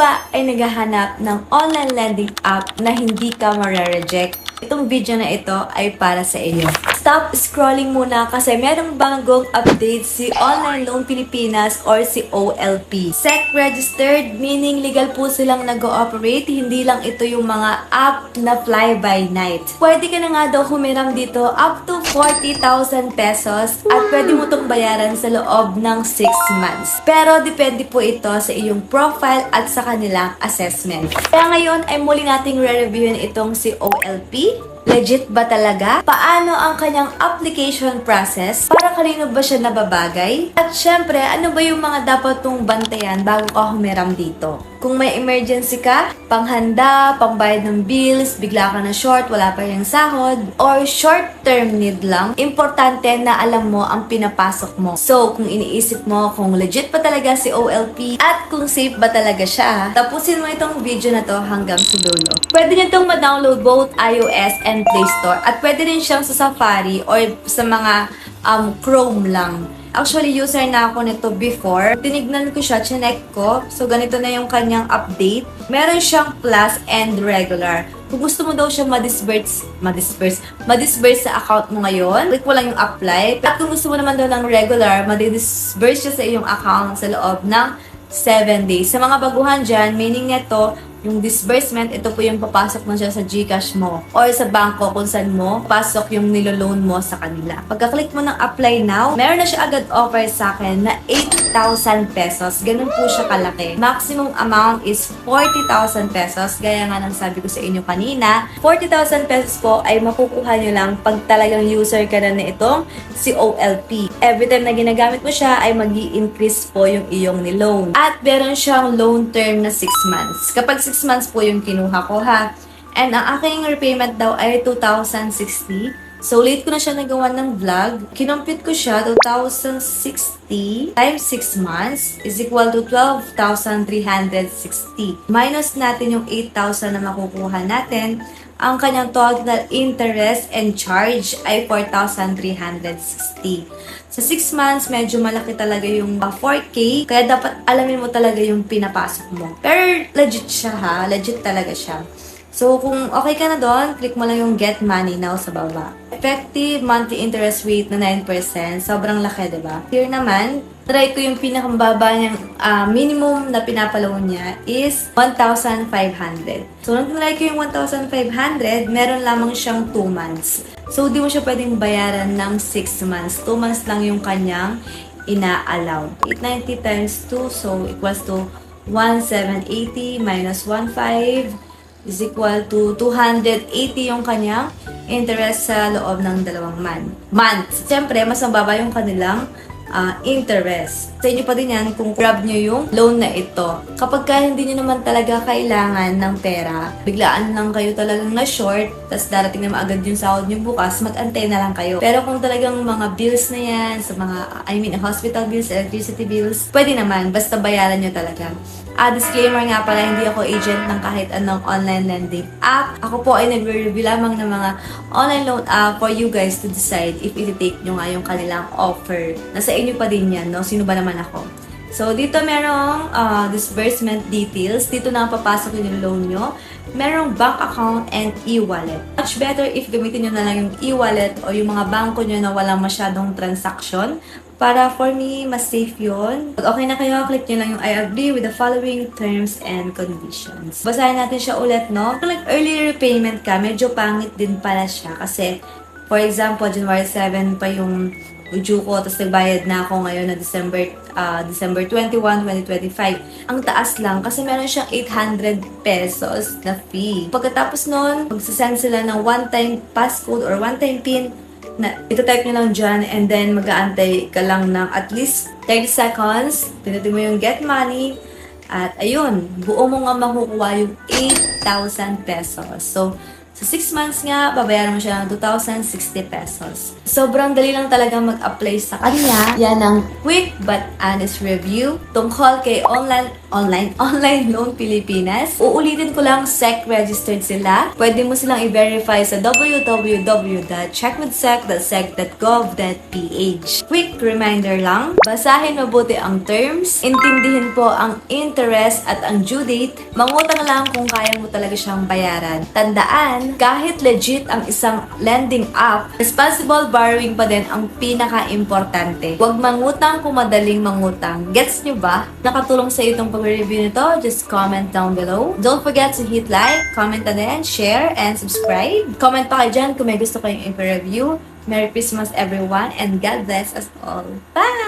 ba ay naghahanap ng online lending app na hindi ka mare-reject? Itong video na ito ay para sa iyo. Stop scrolling muna kasi merong bagong update si Online Loan Pilipinas or si OLP. SEC registered, meaning legal po silang nag-ooperate, hindi lang ito yung mga app na fly-by-night. Pwede ka na nga daw humiram dito up to 40,000 pesos at pwede mo itong bayaran sa loob ng 6 months. Pero depende po ito sa iyong profile at sa kanilang assessment. Kaya ngayon ay muli nating re-reviewin itong si OLP. Legit ba talaga? Paano ang kanyang application process? Para kanino ba siya nababagay? At syempre, ano ba yung mga dapat mong bantayan bago ka humiram dito? Kung may emergency ka, panghanda, pangbayad ng bills, bigla ka na short, wala pa yung sahod, or short-term need lang, importante na alam mo ang pinapasok mo. So, kung iniisip mo kung legit ba talaga si OLP at kung safe ba talaga siya, tapusin mo itong video na to hanggang sa dulo. Pwede nyo itong ma-download both iOS and Play Store at pwede rin siyang sa Safari or sa mga Chrome lang. Actually, user na ako nito before. Tinignan ko siya, chinek ko. So, ganito na yung kanyang update. Meron siyang plus and regular. Kung gusto mo daw siya ma-disburse sa account mo ngayon, click mo lang yung apply. At kung gusto mo naman daw ng regular, ma-disburse siya sa iyong account sa loob ng 7 days. Sa mga baguhan dyan, meaning nito, yung disbursement, ito po yung papasok mo siya sa GCash mo or sa bangko kung saan mo pasok yung niloloan mo sa kanila. Pagka-click mo ng apply now, meron na siya agad offer sa akin na 8,000 pesos. Ganun po siya kalaki. Maximum amount is 40,000 pesos. Gaya nga ng sabi ko sa inyo kanina, 40,000 pesos po ay makukuha nyo lang pag talagang user ka na itong si OLP. Every time na ginagamit mo siya ay mag-i-increase po yung iyong niloan. At meron siyang loan term na 6 months. Kapag 6 months po yung kinuha ko ha. And ang aking repayment daw ay 2,060. So, late ko na siya nagawa ng vlog. Kinompute ko siya, 2,060 times 6 months is equal to 12,360. Minus natin yung 8,000 na makukuha natin. Ang kanyang total interest and charge ay 4,360. Sa 6 months, medyo malaki talaga yung 4K. Kaya dapat alamin mo talaga yung pinapasok mo. Pero legit siya ha. Legit talaga siya. So, kung okay ka na doon, click mo lang yung Get Money Now sa baba. Effective monthly interest rate na 9%. Sobrang laki, diba? Here naman, try ko yung pinakamababa niyang minimum na pinapaloan niya is 1,500. So, nung try ko yung 1,500, meron lamang siyang 2 months. So, di mo siya pwedeng bayaran ng 6 months. 2 months lang yung kanyang ina-allow. 890 times 2, so equals to 1,780 minus 1,500 is equal to 280 yung kanyang interest sa loob ng 2 months. Siyempre, mas mababa yung kanilang interest. Sa inyo pa din yan kung grab nyo yung loan na ito. Kapag hindi nyo naman talaga kailangan ng pera, biglaan lang kayo talagang na short, tapos darating na maagad yung sahod nyo bukas, mag-antay na lang kayo. Pero kung talagang mga bills na yan, sa mga, hospital bills, electricity bills, pwede naman, basta bayaran nyo talaga. Disclaimer nga pala, hindi ako agent ng kahit anong online lending app. Ako po ay nagre-review lamang ng mga online loan app for you guys to decide if iti-take nyo nga yung kanilang offer. Nasa inyo pa din yan, no? Sino ba naman ako? So, dito merong disbursement details. Dito na papasok yung loan nyo. Merong bank account and e-wallet. Much better if gamitin nyo na lang yung e-wallet o yung mga bangko nyo na walang masyadong transaction. Para for me, mas safe yun. Pag okay na kayo, click nyo lang yung I agree with the following terms and conditions. Basahin natin siya ulit, no? Kung early repayment ka, medyo pangit din pala siya. Kasi, for example, January 7 pa yung due ko, tapos nagbayad na ako ngayon na December 21, 2025. Ang taas lang kasi meron siyang 800 pesos na fee. Pagkatapos nun, magsasend sila ng one-time passcode or one-time PIN na ito-type nyo lang dyan and then mag-aantay ka lang ng at least 30 seconds. Pinutin mo yung Get Money at ayun, buo mo nga makukuha yung 8,000 pesos. So, sa 6 months nga, babayaran mo siya ng 2,060 pesos. Sobrang dali lang talaga mag-apply sa kanya. Yan ang quick but honest review tungkol kay online Online Loan Pilipinas. Uulitin ko lang, SEC registered sila. Pwede mo silang i-verify sa www.checkwithsec.sec.gov.ph. Quick reminder lang, basahin mabuti ang terms, intindihin po ang interest at ang due date, mangutang lang kung kaya mo talaga siyang bayaran. Tandaan, kahit legit ang isang lending app, responsible borrowing pa din ang pinaka-importante. Huwag mangutang kung madaling mangutang. Gets nyo ba? Nakatulong sa itong pag-review nito? Just comment down below. Don't forget to hit like, comment na din, share, and subscribe. Comment pa kayo dyan kung may gusto kayong i-review. Merry Christmas everyone and God bless us all. Bye!